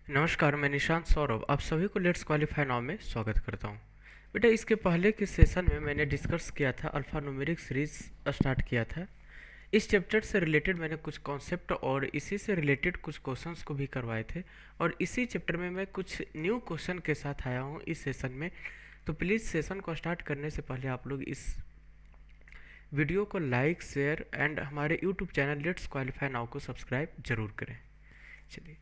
नमस्कार, मैं निशांत सौरभ आप सभी को लेट्स क्वालिफाई नाउ में स्वागत करता हूँ। बेटा, इसके पहले के सेशन में मैंने डिस्कस किया था, अल्फ़ा न्यूमेरिक सीरीज स्टार्ट किया था। इस चैप्टर से रिलेटेड मैंने कुछ कॉन्सेप्ट और इसी से रिलेटेड कुछ क्वेश्चंस को भी करवाए थे। और इसी चैप्टर में मैं कुछ न्यू क्वेश्चन के साथ आया हूँ इस सेशन में। तो प्लीज़ सेशन को स्टार्ट करने से पहले आप लोग इस वीडियो को लाइक, शेयर एंड हमारे YouTube channel let's qualify now को सब्सक्राइब जरूर करें। चलिए,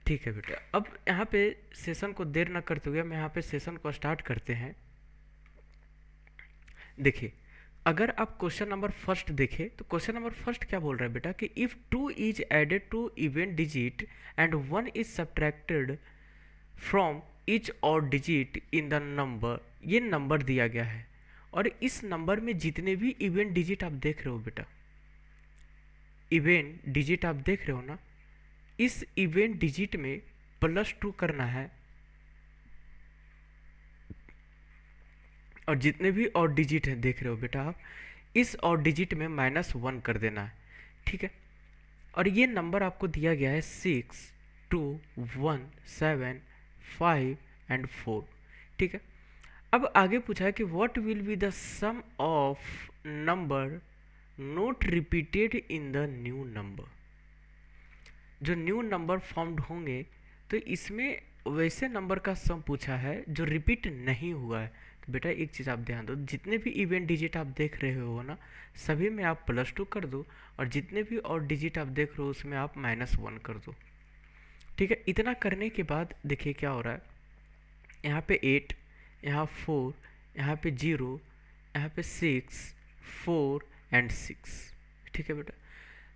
ठीक है बेटा, अब यहाँ पे सेशन को देर ना करते हुए हम यहाँ पे सेशन को स्टार्ट करते हैं। देखिए, अगर आप क्वेश्चन नंबर फर्स्ट देखें तो क्वेश्चन नंबर फर्स्ट क्या बोल रहा है बेटा कि if 2 is added to even digit and 1 is subtracted from each odd digit in the number. ये नंबर दिया गया है और इस नंबर में जितने भी इवन डिजिट आप देख रहे हो बेटा, इवन डिजिट आप देख रहे हो ना, इस इवेंट डिजिट में +2 करना है और जितने भी और डिजिट हैं देख रहे हो बेटा आप, इस और डिजिट में -1 कर देना है। ठीक है, और ये नंबर आपको दिया गया है 6, 2, 1, 7, 5 एंड 4। ठीक है, अब आगे पूछा है कि what will be the sum of number not repeated in the new number. जो न्यू नंबर फॉर्म्ड होंगे तो इसमें वैसे नंबर का सम पूछा है जो रिपीट नहीं हुआ है। तो बेटा एक चीज़ आप ध्यान दो, जितने भी इवेंट डिजिट आप देख रहे हो ना, सभी में आप +2 कर दो और जितने भी और डिजिट आप देख रहे हो उसमें आप -1 कर दो। ठीक है, इतना करने के बाद देखिए क्या हो रहा है। यहाँ पे 8, यहाँ 4, यहाँ पे 0, यहाँ पे 6, 4 एंड 6। ठीक है बेटा,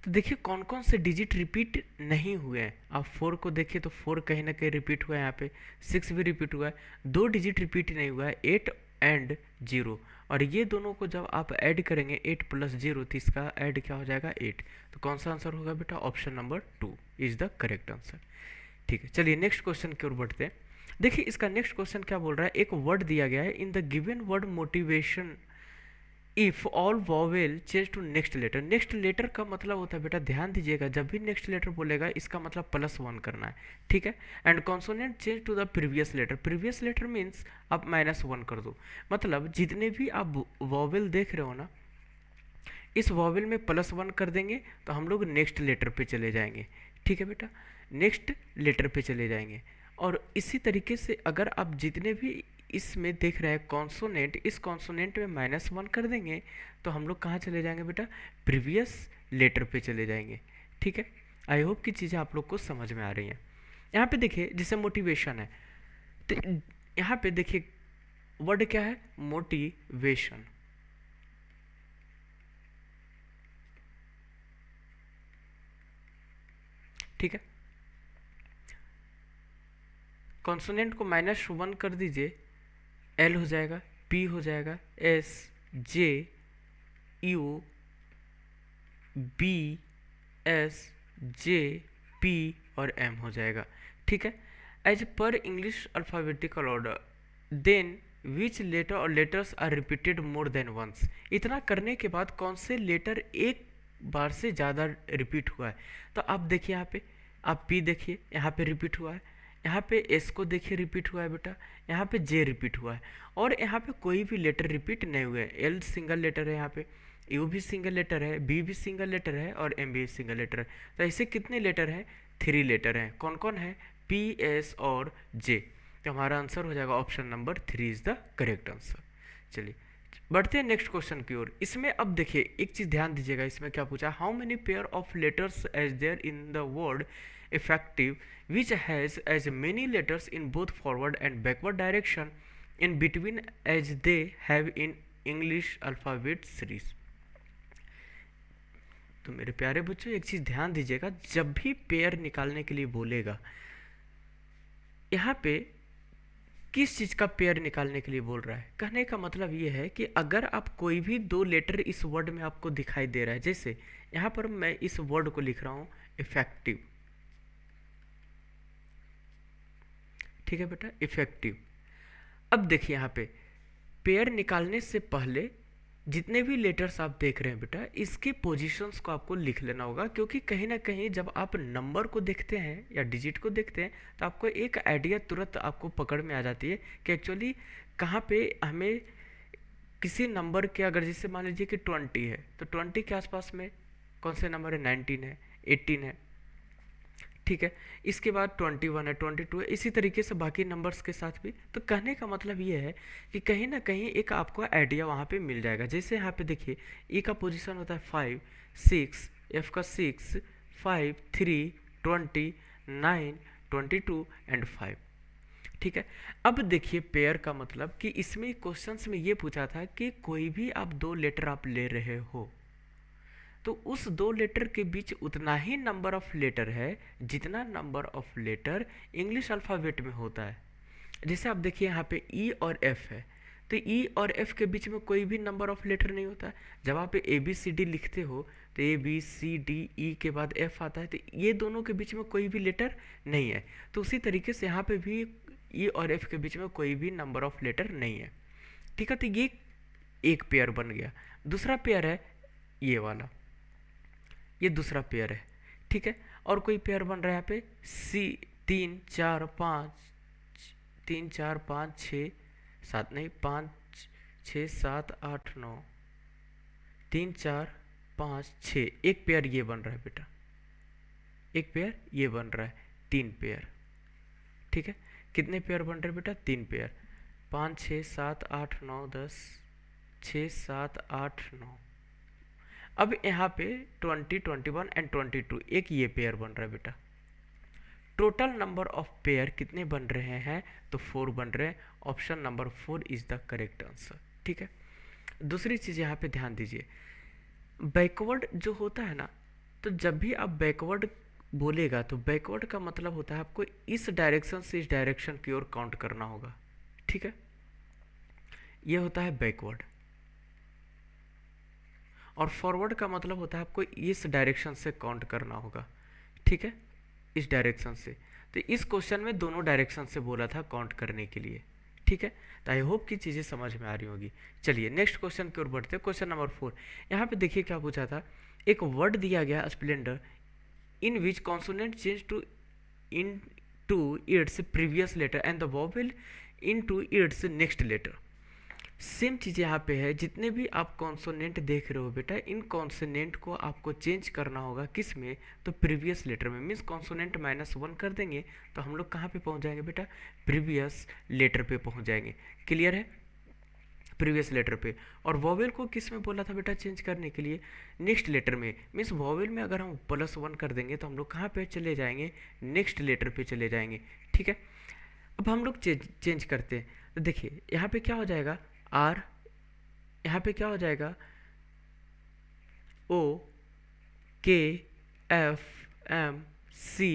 तो देखिए कौन कौन से डिजिट रिपीट नहीं हुए हैं। आप 4 को देखिए तो 4 कहीं ना कहीं रिपीट हुआ है, यहाँ पे 6 भी रिपीट हुआ है, 2 डिजिट रिपीट नहीं हुआ है, 8 एंड 0। और ये दोनों को जब आप ऐड करेंगे 8 + 0 तो इसका ऐड क्या हो जाएगा 8। तो कौन सा आंसर होगा बेटा, option number 2 is the correct answer. ठीक है, चलिए नेक्स्ट क्वेश्चन की ओर बढ़ते हैं। देखिए इसका नेक्स्ट क्वेश्चन क्या बोल रहा है, एक वर्ड दिया गया है in the given word motivation if all vowel change to next letter. Next letter का मतलब होता है बेटा, ध्यान दीजिएगा, जब भी नेक्स्ट लेटर बोलेगा इसका मतलब +1 करना है। ठीक है, and consonant change to the previous letter. Previous letter means आप -1 कर दो। मतलब जितने भी आप वॉवेल देख रहे हो ना, इस वॉवेल में +1 कर देंगे तो हम लोग नेक्स्ट लेटर पे चले जाएंगे। ठीक है बेटा, नेक्स्ट लेटर पे चले जाएंगे। और इसी तरीके से अगर आप जितने भी इसमें देख रहे हैं कॉन्सोनेंट, इस कॉन्सोनेंट में -1 कर देंगे तो हम लोग कहाँ चले जाएंगे बेटा, प्रीवियस लेटर पे चले जाएंगे। ठीक है, आई होप कि चीज़ें आप लोग को समझ में आ रही हैं। यहाँ पे देखिए जैसे मोटिवेशन है, तो यहाँ पे देखिए वर्ड क्या है, मोटिवेशन। ठीक है, कॉन्सोनेंट को -1 कर दीजिए, एल हो जाएगा, पी हो जाएगा, S, J, U, B, S, J, P और एम हो जाएगा। ठीक है, as per English alphabetical order then which letter or letters are repeated more than once. इतना करने के बाद कौन से लेटर एक बार से ज़्यादा रिपीट हुआ है। तो आप देखिए यहाँ पे, आप पी देखिए यहाँ पे रिपीट हुआ है, यहाँ पे एस को देखिए रिपीट हुआ है बेटा, यहाँ पे जे रिपीट हुआ है और यहाँ पे कोई भी लेटर रिपीट नहीं हुए हैं। एल सिंगल लेटर है, यहाँ पे यू भी सिंगल लेटर है, बी भी सिंगल लेटर है और एम भी सिंगल लेटर है। तो ऐसे कितने लेटर हैं, 3 लेटर हैं। कौन कौन है, पी, एस और जे। तो हमारा आंसर हो जाएगा option number 3 is the correct answer. चलिए बढ़ते हैं नेक्स्ट क्वेश्चन की ओर। इसमें अब देखिए एक चीज़ ध्यान दीजिएगा, इसमें क्या पूछा, how many pair of letters as there in the word effective which has as many letters in both forward and backward direction in between as they have in English alphabet series. तो मेरे प्यारे बच्चों एक चीज़ ध्यान दीजिएगा, जब भी pair निकालने के लिए बोलेगा, यहाँ पे किस चीज़ का पेयर निकालने के लिए बोल रहा है। कहने का मतलब ये है कि अगर आप कोई भी 2 लेटर इस वर्ड में आपको दिखाई दे रहा है, जैसे यहाँ पर मैं इस वर्ड को लिख रहा हूँ इफेक्टिव। ठीक है बेटा, इफेक्टिव। अब देखिए यहाँ पे पेयर निकालने से पहले जितने भी लेटर्स आप देख रहे हैं बेटा, इसके पोजीशंस को आपको लिख लेना होगा, क्योंकि कहीं ना कहीं जब आप नंबर को देखते हैं या डिजिट को देखते हैं तो आपको एक आइडिया तुरंत आपको पकड़ में आ जाती है कि एक्चुअली कहाँ पे हमें किसी नंबर के, अगर जैसे मान लीजिए कि 20 है तो 20 के आसपास में कौन से नंबर है, 19 है, 18 है, ठीक है। इसके बाद 21 है, 22 है, इसी तरीके से बाकी नंबर्स के साथ भी। तो कहने का मतलब ये है कि कहीं ना कहीं एक आपको आइडिया वहाँ पे मिल जाएगा। जैसे यहाँ पे देखिए ई का पोजीशन होता है 5, 6, एफ का 6, 5, 3, 20, 9, 22 एंड 5, ठीक है। अब देखिए पेयर का मतलब कि इसमें क्वेश्चंस में ये पूछा था कि कोई भी आप दो लेटर आप ले रहे हो तो उस दो लेटर के बीच उतना ही नंबर ऑफ लेटर है जितना number of letter English alphabet में होता है। जैसे आप देखिए यहाँ पे ई और एफ है, तो ई और एफ के बीच में कोई भी नंबर ऑफ लेटर नहीं होता है। जब आप ए बी सी डी लिखते हो तो A B C D E के बाद एफ आता है, तो ये दोनों के बीच में कोई भी लेटर नहीं है। तो उसी तरीके से यहाँ पे भी ई और एफ के बीच में कोई भी नंबर ऑफ लेटर नहीं है, ठीक है। तो ये एक पेयर बन गया। दूसरा पेयर है ये वाला, ये दूसरा पेयर है, ठीक है। और कोई पेयर बन रहा है यहाँ पे सी 3 4 5, 3 4 5 6 7, नहीं 5 6 7 8 9, 3 4 5 6, एक पेयर ये बन रहा है बेटा, एक पेयर ये बन रहा है, 3 पेयर, ठीक है। कितने पेयर बन रहे हैं बेटा, 3 पेयर, 5 6 7 8 9 10, 6 7 8 9। अब यहाँ पे 20, 21 एंड 22, एक ये पेयर बन रहा है बेटा। टोटल नंबर ऑफ पेयर कितने बन रहे हैं, तो 4 बन रहे हैं। Option number 4 is the correct answer, ठीक है। दूसरी चीज़ यहाँ पे ध्यान दीजिए, बैकवर्ड जो होता है ना, तो जब भी आप बैकवर्ड बोलेगा तो बैकवर्ड का मतलब होता है आपको इस डायरेक्शन से इस डायरेक्शन की ओर काउंट करना होगा, ठीक है। ये होता है बैकवर्ड। और फॉरवर्ड का मतलब होता है आपको इस डायरेक्शन से काउंट करना होगा, ठीक है, इस डायरेक्शन से। तो इस क्वेश्चन में दोनों डायरेक्शन से बोला था काउंट करने के लिए, ठीक है। तो आई होप कि चीज़ें समझ में आ रही होगी। चलिए नेक्स्ट क्वेश्चन की ओर बढ़ते हैं। क्वेश्चन नंबर 4, यहाँ पे देखिए क्या पूछा था। एक वर्ड दिया गया splendour in which consonant change to into its previous letter and the vowel into its next letter. Same चीज़ यहाँ पे है, जितने भी आप कॉन्सोनेंट देख रहे हो बेटा, इन कॉन्सोनेंट को आपको चेंज करना होगा किस में, तो प्रीवियस लेटर में। मीन्स कॉन्सोनेंट -1 कर देंगे तो हम लोग कहाँ पे पहुँच जाएंगे बेटा, प्रीवियस लेटर पे पहुँच जाएंगे। क्लियर है, प्रीवियस लेटर पे। और वॉवेल को किस में बोला था बेटा चेंज करने के लिए, नेक्स्ट लेटर में। मीन्स वॉवेल में अगर हम +1 कर देंगे तो हम लोग कहाँ पे चले जाएंगे, नेक्स्ट लेटर पे चले जाएंगे, ठीक है। अब हम लोग चेंज करते हैं, तो देखिए यहाँ पे क्या हो जाएगा, आर, यहाँ पे क्या हो जाएगा, ओ, के, एफ, एम, सी,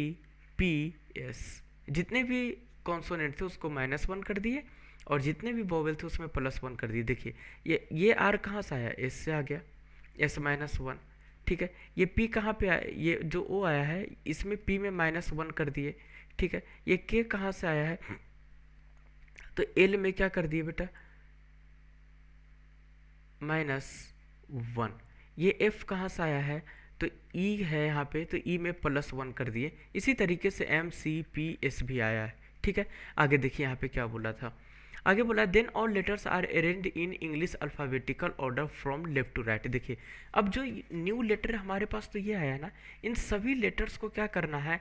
पी, एस। जितने भी कॉन्सोनेंट थे उसको -1 कर दिए और जितने भी वोवेल थे उसमें +1 कर दिए। देखिए ये आर कहाँ से आया, एस से आ गया, एस -1, ठीक है। ये पी कहाँ पे आया, ये जो ओ आया है इसमें पी में -1 कर दिए, ठीक है। ये के कहाँ से आया है, तो एल में क्या कर दिए बेटा, -1। ये एफ कहाँ से आया है, तो ई है यहाँ पे, तो ई में +1 कर दिए। इसी तरीके से एम, सी, पी, एस भी आया है, ठीक है। आगे देखिए यहाँ पे क्या बोला था, आगे बोला then all letters are arranged in English alphabetical order from left to right. देखिए अब जो न्यू लेटर हमारे पास तो ये आया ना, इन सभी लेटर्स को क्या करना है,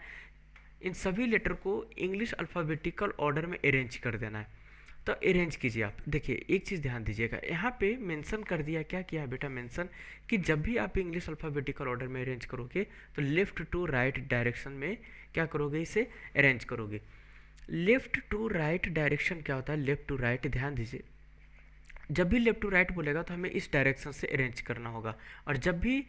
इन सभी लेटर को इंग्लिश अल्फ़ाबेटिकल ऑर्डर में अरेंज कर देना है। तो अरेंज कीजिए आप। देखिए एक चीज़ ध्यान दीजिएगा, यहाँ पे मेंशन कर दिया, क्या किया है बेटा मेंशन, कि जब भी आप इंग्लिश अल्फ़ाबेटिकल ऑर्डर में अरेंज करोगे तो लेफ़्ट टू राइट डायरेक्शन में क्या करोगे, इसे अरेंज करोगे। लेफ़्ट टू राइट डायरेक्शन क्या होता है, लेफ़्ट टू राइट, ध्यान दीजिए। जब भी लेफ़्ट टू राइट बोलेगा तो हमें इस डायरेक्शन से अरेंज करना होगा, और जब भी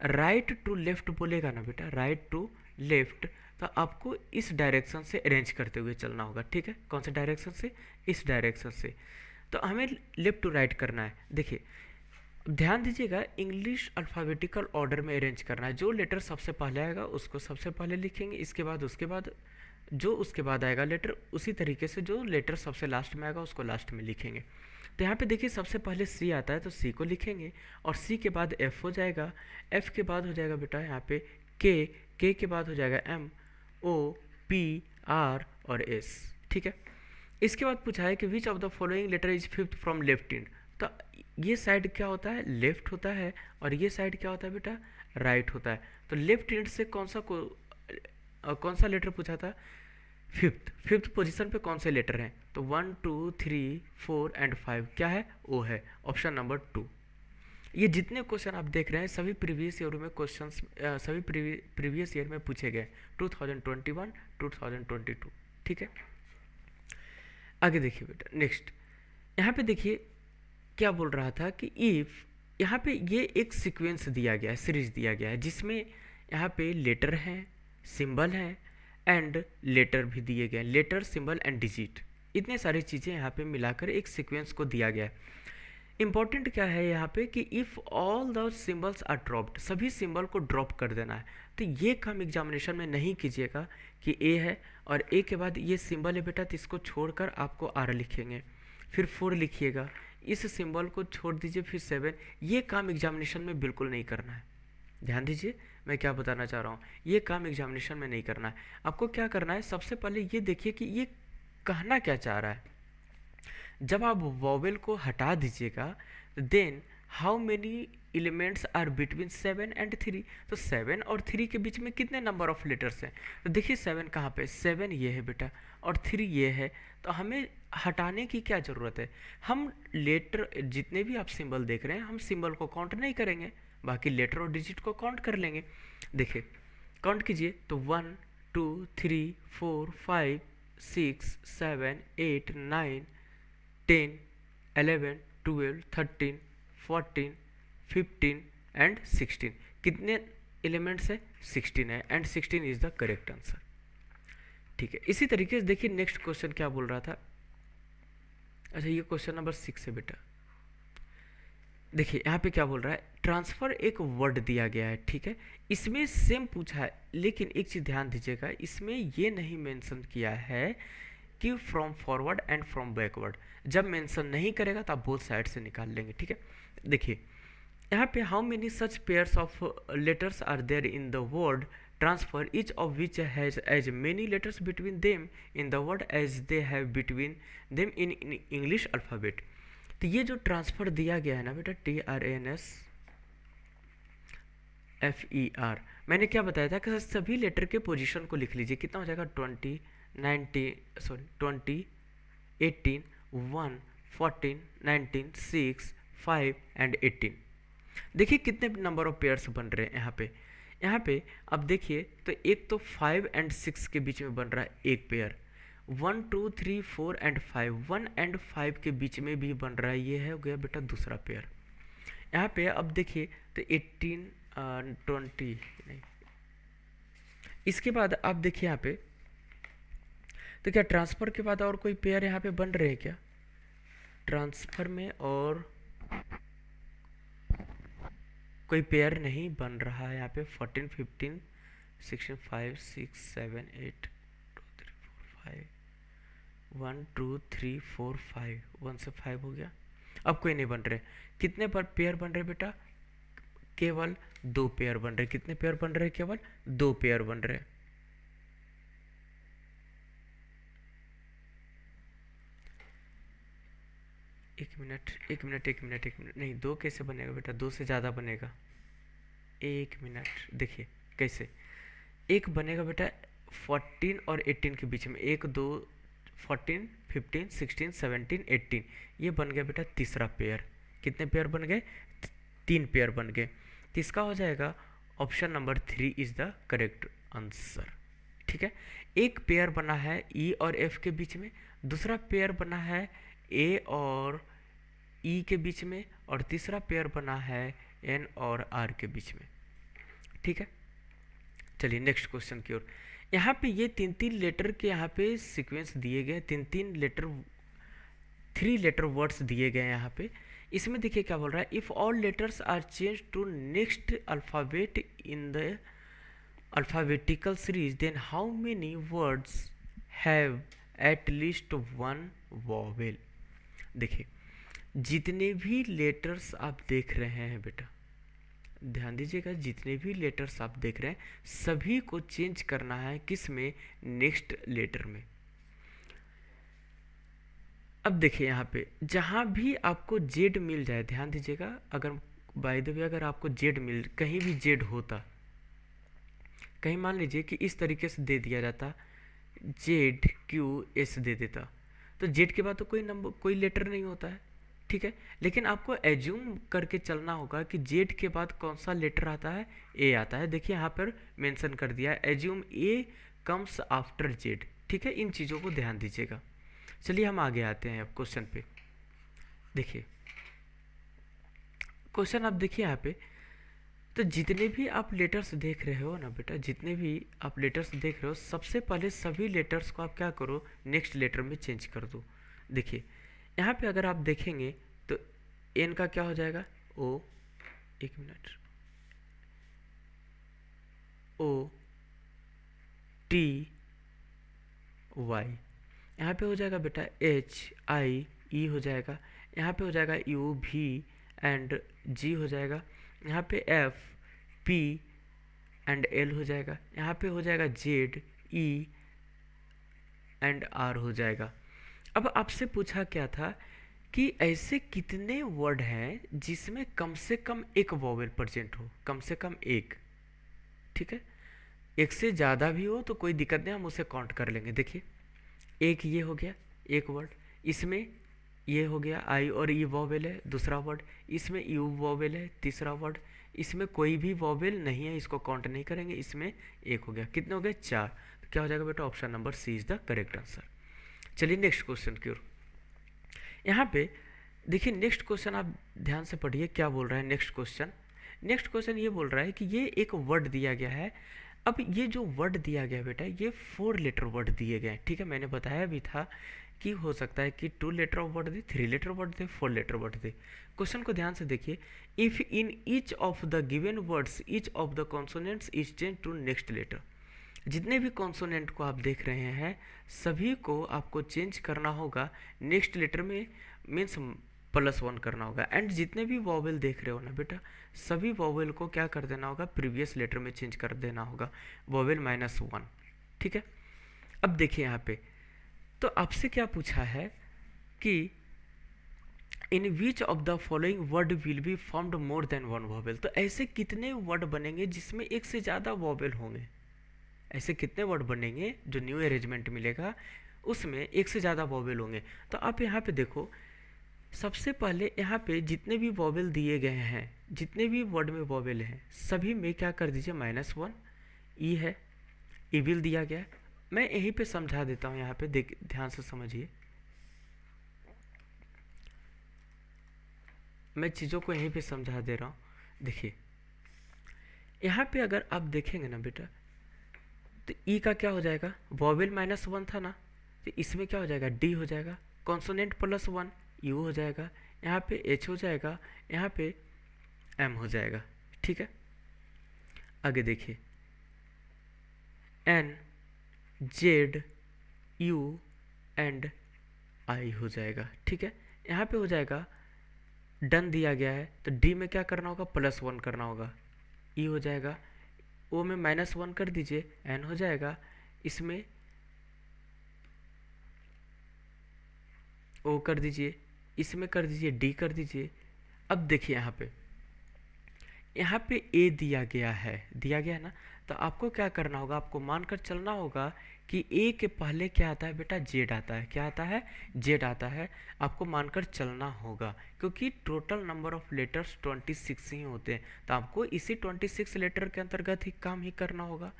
राइट टू लेफ़्ट बोलेगा ना बेटा, राइट टू लेफ़्ट, तो आपको इस डायरेक्शन से अरेंज करते हुए चलना होगा, ठीक है। कौन से डायरेक्शन से, इस डायरेक्शन से। तो हमें लेफ़्ट टू राइट करना है। देखिए ध्यान दीजिएगा, इंग्लिश अल्फ़ाबेटिकल ऑर्डर में अरेंज करना है। जो लेटर सबसे पहले आएगा उसको सबसे पहले लिखेंगे, इसके बाद उसके बाद जो उसके बाद आएगा लेटर, उसी तरीके से जो लेटर सबसे लास्ट में आएगा उसको लास्ट में लिखेंगे। तो यहाँ पे देखिए सबसे पहले सी आता है तो सी को लिखेंगे, और सी के बाद एफ हो जाएगा, एफ के बाद हो जाएगा बेटा यहाँ पे के के बाद हो जाएगा एम, ओ, पी, आर और एस। ठीक है, इसके बाद पूछा है कि which of the following letter is fifth from left end. तो ये साइड क्या होता है, लेफ्ट होता है, और ये साइड क्या होता है बेटा, राइट होता है। तो लेफ्ट इंड से कौन सा लेटर पूछा था, फिफ्थ पोजीशन पे कौन से लेटर हैं, तो 1 2 3 4 एंड 5 क्या है, ओ है, ऑप्शन नंबर 2। ये जितने क्वेश्चन आप देख रहे हैं सभी प्रीवियस ईयर में क्वेश्चंस, सभी प्रीवियस ईयर में पूछे गए, 2021 2022। ठीक है, आगे देखिए बेटा नेक्स्ट, यहाँ पे देखिए क्या बोल रहा था कि इफ़, यहाँ पे ये एक सीक्वेंस दिया गया है, सीरीज दिया गया है, जिसमें यहाँ पे लेटर हैं, सिंबल हैं एंड लेटर भी दिए गए हैं, लेटर सिंबल एंड डिजिट, इतने सारी चीज़ें यहाँ पे मिलाकर एक सीक्वेंस को दिया गया है। इंपॉर्टेंट क्या है यहाँ पे कि if all the symbols are dropped, सभी सिंबल को ड्रॉप कर देना है। तो ये काम एग्जामिनेशन में नहीं कीजिएगा कि ए है और ए के बाद ये सिंबल है बेटा, तो इसको छोड़कर आपको आर लिखेंगे, फिर 4 लिखिएगा, इस सिंबल को छोड़ दीजिए, फिर 7। ये काम एग्जामिनेशन में बिल्कुल नहीं करना है। ध्यान दीजिए मैं क्या बताना चाह रहा हूँ, ये काम एग्जामिनेशन में नहीं करना है। आपको क्या करना है, सबसे पहले ये देखिए कि ये कहना क्या चाह रहा है। जब आप वॉवेल को हटा दीजिएगा, then how many elements are between 7 and 3, तो 7 और 3 के बीच में कितने नंबर ऑफ लेटर्स हैं, तो देखिए 7 कहाँ पे, 7 ये है बेटा और 3 ये है, तो हमें हटाने की क्या ज़रूरत है। हम लेटर जितने भी आप सिंबल देख रहे हैं, हम सिंबल को काउंट नहीं करेंगे, बाकी लेटर और डिजिट को काउंट कर लेंगे। देखिए काउंट कीजिए, तो 1 2 3 4 5 6 7 8 9 10 11 12 13 14 15 एंड 16, कितने एलिमेंट्स है, 16 है, and 16 is the correct answer. ठीक है, इसी तरीके से देखिए नेक्स्ट क्वेश्चन क्या बोल रहा था। अच्छा ये क्वेश्चन नंबर 6 है बेटा, देखिए यहाँ पे क्या बोल रहा है, ट्रांसफ़र एक वर्ड दिया गया है। ठीक है, इसमें सेम पूछा है, लेकिन एक चीज़ ध्यान दीजिएगा, इसमें ये नहीं मेंशन किया है कि from forward and from backward. जब मेंशन नहीं करेगा तो आप बोथ साइड से निकाल लेंगे। ठीक है, देखिए यहाँ पे how many such pairs of letters are there in the word transfer, each of which has as many letters between them in the word as they have between them in English alphabet. तो ये जो transfer दिया गया है ना बेटा, TRANSFER, मैंने क्या बताया था कि सभी लेटर के पोजीशन को लिख लीजिए, कितना हो जाएगा 20 18 1 14 19 6 5 एंड 18। देखिए कितने नंबर ऑफ पेयर्स बन रहे हैं यहाँ पे अब देखिए, तो एक तो 5 एंड 6 के बीच में बन रहा है एक पेयर, 1 2 3 4 एंड 5, 1 एंड 5 के बीच में भी बन रहा है, ये है हो गया बेटा दूसरा पेयर। यहाँ पे अब देखिए तो 18 20 नहीं, इसके बाद आप देखिए यहाँ पे, तो क्या ट्रांसफ़र के बाद और कोई पेयर यहाँ पे बन रहे हैं क्या, ट्रांसफ़र में और कोई पेयर नहीं बन रहा है यहाँ पे। 14 15 16 5 6 7 8 2 3 4 5 1 2 3 4 5, 1 से 5 हो गया, अब कोई नहीं बन रहे। कितने पर पेयर बन रहे बेटा, केवल 2 पेयर बन रहे। कितने पेयर बन रहे, केवल 2 पेयर बन रहे। एक मिनट नहीं, 2 कैसे बनेगा बेटा, 2 से ज़्यादा बनेगा। एक मिनट, देखिए कैसे एक बनेगा बेटा, 14 और 18 के बीच में, 1 2 14 15 16 17 18, ये बन गया बेटा तीसरा पेयर। कितने पेयर बन गए, 3 पेयर बन गए। तो इसका हो जाएगा option number 3 is the correct answer. ठीक है, एक पेयर बना है ई और एफ के बीच में, दूसरा पेयर बना है ए और ई के बीच में, और तीसरा पेयर बना है एन और आर के बीच में। ठीक है, चलिए नेक्स्ट क्वेश्चन की ओर। यहाँ पे ये 3 लेटर के यहाँ पे सीक्वेंस दिए गए, 3 लेटर 3 लेटर वर्ड्स दिए गए हैं यहाँ पे। इसमें देखिए क्या बोल रहा है, if all letters are change to next alphabet in the alphabetical series, then how many words have at least 1 vowel. देखिए जितने भी लेटर्स आप देख रहे हैं बेटा, ध्यान दीजिएगा, जितने भी लेटर्स आप देख रहे हैं सभी को चेंज करना है किस में, नेक्स्ट लेटर में। अब देखिए यहाँ पे जहाँ भी आपको जेड मिल जाए, ध्यान दीजिएगा, अगर बाय द वे अगर आपको जेड मिल, कहीं भी जेड होता, कहीं मान लीजिए कि इस तरीके से दे दिया जाता, जेड क्यू एस दे देता, तो जेड के बाद तो कोई नंबर, कोई लेटर नहीं होता है, ठीक है। लेकिन आपको एज्यूम करके चलना होगा कि जेड के बाद कौन सा लेटर आता है, ए आता है। देखिए यहाँ पर मेंशन कर दिया है, एज्यूम ए कम्स आफ्टर जेड, ठीक है। इन चीज़ों को ध्यान दीजिएगा। चलिए हम आगे आते हैं अब क्वेश्चन पे। देखिए क्वेश्चन आप देखिए यहाँ पे, तो जितने भी आप लेटर्स देख रहे हो ना बेटा, जितने भी आप लेटर्स देख रहे हो, सबसे पहले सभी लेटर्स को आप क्या करो, नेक्स्ट लेटर में चेंज कर दो। देखिए यहाँ पे अगर आप देखेंगे तो एन का क्या हो जाएगा, ओ, एक मिनट, ओ टी वाई, यहाँ पे हो जाएगा बेटा एच आई ई हो जाएगा, यहाँ पे हो जाएगा यू भी एंड जी हो जाएगा, यहाँ पे एफ पी एंड एल हो जाएगा, यहाँ पे हो जाएगा जेड ई एंड आर हो जाएगा। अब आपसे पूछा क्या था कि ऐसे कितने वर्ड हैं जिसमें कम से कम एक वॉवेल प्रेजेंट हो, कम से कम एक, ठीक है। एक से ज़्यादा भी हो तो कोई दिक्कत नहीं, हम उसे काउंट कर लेंगे। देखिए एक ये हो गया एक वर्ड, इसमें ये हो गया आई और ई वॉवेल है दूसरा वर्ड, इसमें यू वॉवेल है तीसरा वर्ड, इसमें कोई भी वॉवेल नहीं है, इसको काउंट नहीं करेंगे, इसमें एक हो गया, कितने हो गए, चार। तो क्या हो जाएगा बेटा, option number C is the correct answer. चलिए नेक्स्ट क्वेश्चन की ओर। यहाँ पे देखिए नेक्स्ट क्वेश्चन आप ध्यान से पढ़िए क्या बोल रहा है नेक्स्ट क्वेश्चन। नेक्स्ट क्वेश्चन ये बोल रहा है कि ये एक वर्ड दिया गया है। अब ये जो वर्ड दिया गया बेटा, ये 4 लेटर वर्ड दिए गए हैं, ठीक है। मैंने बताया भी था कि हो सकता है कि 2 लेटर ऑफ वर्ड दे, 3 लेटर वर्ड दे, 4 लेटर वर्ड दे। क्वेश्चन को ध्यान से देखिए, if in each of the given words each of the consonants is change to next letter, जितने भी कॉन्सोनेंट को आप देख रहे हैं सभी को आपको चेंज करना होगा नेक्स्ट लेटर में, मीन्स +1 करना होगा। एंड जितने भी वॉवेल देख रहे हो ना बेटा, सभी वॉवेल को क्या कर देना होगा, प्रीवियस लेटर में चेंज कर देना होगा, वॉवेल -1, ठीक है। अब देखिए यहाँ पे तो आपसे क्या पूछा है कि in which of the following word will be formed more than 1 vowel, तो ऐसे कितने वर्ड बनेंगे जिसमें एक से ज़्यादा वॉवेल होंगे, ऐसे कितने वर्ड बनेंगे जो न्यू अरेंजमेंट मिलेगा उसमें एक से ज़्यादा वॉवेल होंगे। तो आप यहाँ पे देखो, सबसे पहले यहाँ पे जितने भी वॉवेल दिए गए हैं, जितने भी वर्ड में वॉवेल हैं, सभी में क्या कर दीजिए -1, ई है, ई विल दिया गया है। मैं यहीं पे समझा देता हूँ, यहाँ पे देख ध्यान से समझिए, मैं चीज़ों को यहीं पे समझा दे रहा हूँ। देखिए यहाँ पे अगर आप देखेंगे ना बेटा, तो ई का क्या हो जाएगा, वॉवेल -1 था ना, तो इसमें क्या हो जाएगा, डी हो जाएगा, कॉन्सोनेंट +1 यू हो जाएगा, यहाँ पे एच हो जाएगा, यहाँ पे एम हो जाएगा, ठीक है। आगे देखिए N Z U and I हो जाएगा, ठीक है। यहाँ पे हो जाएगा डन दिया गया है, तो डी में क्या करना होगा, +1 करना होगा, ई हो जाएगा, ओ में -1 कर दीजिए, एन हो जाएगा, इसमें ओ कर दीजिए, इसमें कर दीजिए डी कर दीजिए। अब देखिए यहाँ पे ए दिया गया है ना, तो आपको क्या करना होगा, आपको मानकर चलना होगा कि ए के पहले क्या आता है बेटा, जेड आता है, क्या आता है, जेड आता है, आपको मानकर चलना होगा, क्योंकि टोटल नंबर ऑफ लेटर्स 26 ही होते हैं, तो आपको इसी 26 लेटर के अंतर्गत ही काम ही करना होगा,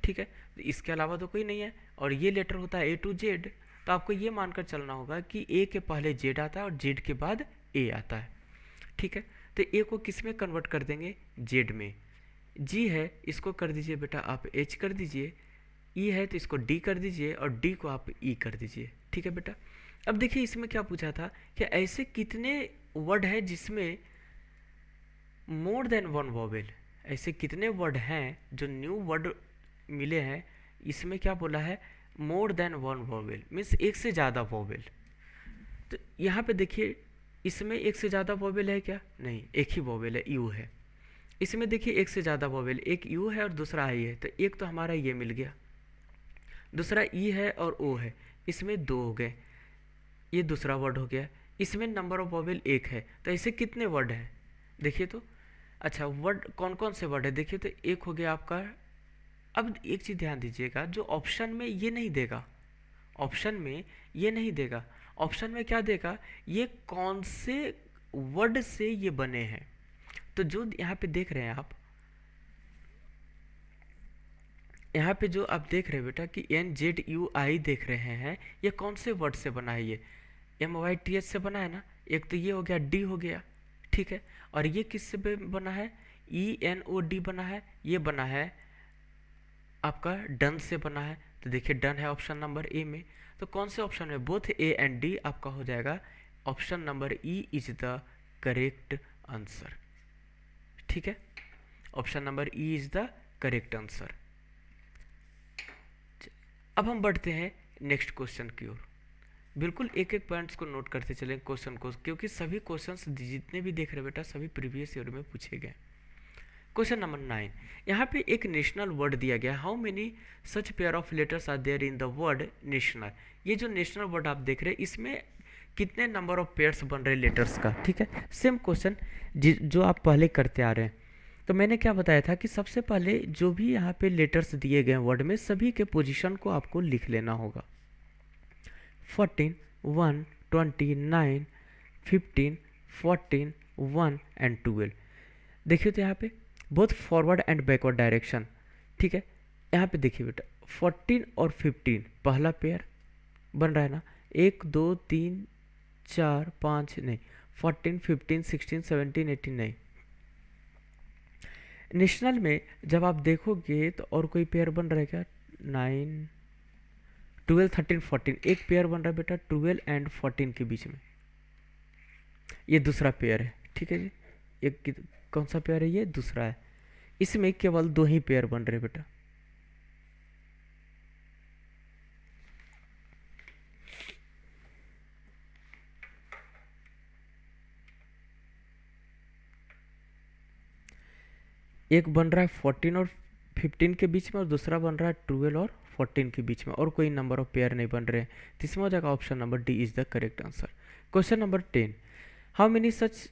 ठीक है। तो इसके अलावा तो कोई नहीं है, और ये लेटर होता है A to Z, तो आपको ये मानकर चलना होगा कि ए के पहले जेड आता है और जेड के बाद ए आता है, ठीक है। तो ए को किस में कन्वर्ट कर देंगे, जेड में। जी है, इसको कर दीजिए बेटा आप एच कर दीजिए, ई है तो इसको डी कर दीजिए, और डी को आप ई कर दीजिए, ठीक है बेटा। अब देखिए इसमें क्या पूछा था कि ऐसे कितने वर्ड हैं जिसमें मोर देन 1 वॉवेल, ऐसे कितने वर्ड हैं जो न्यू वर्ड मिले हैं, इसमें क्या बोला है, मोर देन 1 वॉवेल, मीन्स एक से ज़्यादा वॉवेल। तो यहाँ पे देखिए इसमें एक से ज़्यादा वोवेल है क्या? नहीं, एक ही वोवेल है, यू है। इसमें देखिए एक से ज़्यादा वोवेल, एक यू है और दूसरा आई है, तो एक तो हमारा ये मिल गया, दूसरा ई है और ओ है, इसमें दो हो गए, ये दूसरा वर्ड हो गया। इसमें नंबर ऑफ वोवेल एक है, तो ऐसे कितने वर्ड हैं देखिए तो। अच्छा, वर्ड कौन कौन से वर्ड है देखिए तो, एक हो गया आपका। अब एक चीज़ ध्यान दीजिएगा, जो ऑप्शन में ये नहीं देगा, ऑप्शन में ये नहीं देगा, ऑप्शन में क्या देगा, ये कौन से वर्ड से ये बने हैं। तो जो यहाँ पे देख रहे हैं आप, यहाँ पे जो आप देख रहे हैं बेटा कि NZUI देख रहे हैं, ये कौन से वर्ड से बना है? ये MYTH से बना है ना। एक तो ये हो गया, डी हो गया, ठीक है। और ये किससे बना है? ENOD बना है, ये बना है आपका डन से बना है। तो देखिए डन है ऑप्शन नंबर ए में। तो कौन से ऑप्शन में? बोथ ए एंड डी आपका हो जाएगा। Option number E is the correct answer, ठीक है। Option number E is the correct answer. अब हम बढ़ते हैं नेक्स्ट क्वेश्चन की ओर। बिल्कुल एक एक पॉइंट्स को नोट करते चलें क्वेश्चन को, क्योंकि सभी क्वेश्चंस जितने भी देख रहे बेटा सभी प्रीवियस ईयर में पूछे गए। क्वेश्चन नंबर 9, यहाँ पे एक नेशनल वर्ड दिया गया। How many such pair of letters are there in the word national. ये जो नेशनल वर्ड आप देख रहे हैं, इसमें कितने नंबर ऑफ पेयर्स बन रहे लेटर्स का, ठीक है। सेम क्वेश्चन जो आप पहले करते आ रहे हैं। तो मैंने क्या बताया था कि सबसे पहले जो भी यहाँ पे लेटर्स दिए गए वर्ड में, सभी के पोजीशन को आपको लिख लेना होगा। 14, 1, 20, 9, 15, 14, 1 एंड 12। देखिए तो यहाँ पे both forward and backward direction, ठीक है। यहाँ पे देखिए बेटा 14 और 15 पहला पेयर बन रहा है ना, 1 2 3 4 5 नहीं, 14 15 16 17 18 नहीं। नेशनल में जब आप देखोगे तो और कोई पेयर बन रहा है क्या? 9 12 13 14 एक पेयर बन रहा है बेटा 12 एंड 14 के बीच में, ये दूसरा पेयर है, ठीक है जी। एक कौन सा पेयर है? ये दूसरा है। इसमें केवल दो ही पेयर बन रहे बेटा। एक बन रहा है 14 और 15 के बीच में और दूसरा बन रहा है 12 और 14 के बीच में, और कोई नंबर ऑफ पेयर नहीं बन रहे हैं। तो इसमें हो जाएगा option number D is the correct answer. Question number 10, how many such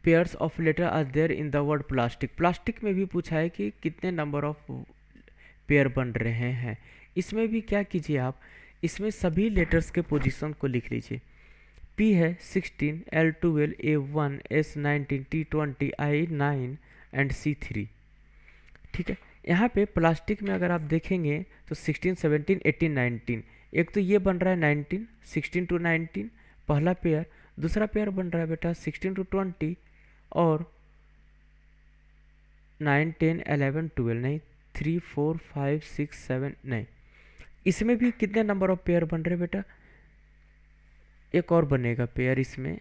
pairs of letter are there in the word plastic. Plastic में भी पूछा है कि कितने नंबर ऑफ पेयर बन रहे हैं। इसमें भी क्या कीजिए आप, इसमें सभी लेटर्स के पोजीशन को लिख लीजिए। P है 16, L 12, A 1, S 19, T 20, I 9 and C 3, ठीक है। यहाँ पे प्लास्टिक में अगर आप देखेंगे तो 16 17 18 19, एक तो ये बन रहा है 19 16 to 19 पहला पेयर, दूसरा पेयर बन रहा है बेटा 16 to 20 और 9 10 11 12 नहीं, 3 4 5 6 7 नहीं। इसमें भी कितने नंबर ऑफ पेयर बन रहे बेटा? एक और बनेगा पेयर, इसमें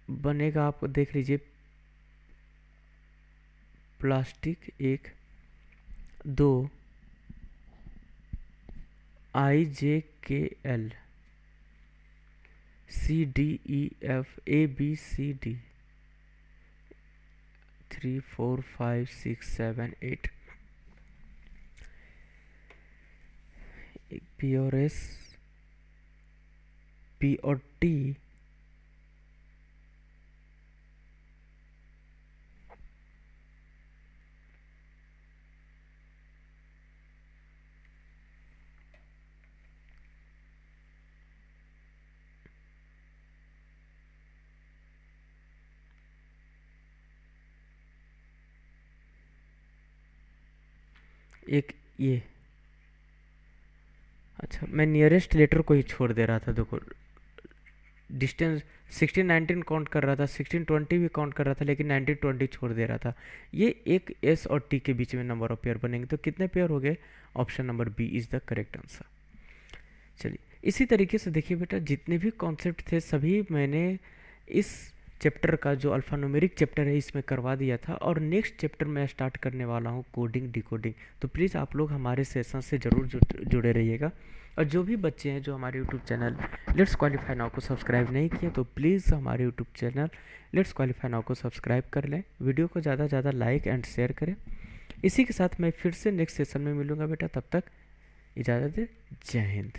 बनेगा, आप देख लीजिए। Plastic 1 2 IJKL CDEF ABCD 3 4 5 6 7 8। P और S, P और T, एक ये। अच्छा, मैं नियरेस्ट लेटर को ही छोड़ दे रहा था। देखो डिस्टेंस 16 19 काउंट कर रहा था, 16 20 भी काउंट कर रहा था, लेकिन 19 20 छोड़ दे रहा था। ये एक एस और टी के बीच में नंबर ऑफ पेयर बनेंगे। तो कितने पेयर हो गए? Option number B is the correct answer. चलिए इसी तरीके से देखिए बेटा, जितने भी कॉन्सेप्ट थे सभी मैंने इस चैप्टर का जो अल्फ़ान्यूमेरिक चैप्टर है इसमें करवा दिया था, और नेक्स्ट चैप्टर मैं स्टार्ट करने वाला हूँ कोडिंग डिकोडिंग। तो प्लीज़ आप लोग हमारे सेशन से ज़रूर जुड़े रहिएगा। और जो भी बच्चे हैं जो हमारे YouTube channel let's qualify now को सब्सक्राइब नहीं किए तो प्लीज़ हमारे YouTube channel let's qualify now को सब्सक्राइब कर लें, वीडियो को ज़्यादा से ज़्यादा लाइक एंड शेयर करें। इसी के साथ मैं फिर से नेक्स्ट सेशन में मिलूँगा बेटा, तब तक इजाज़त दे। जय हिंद।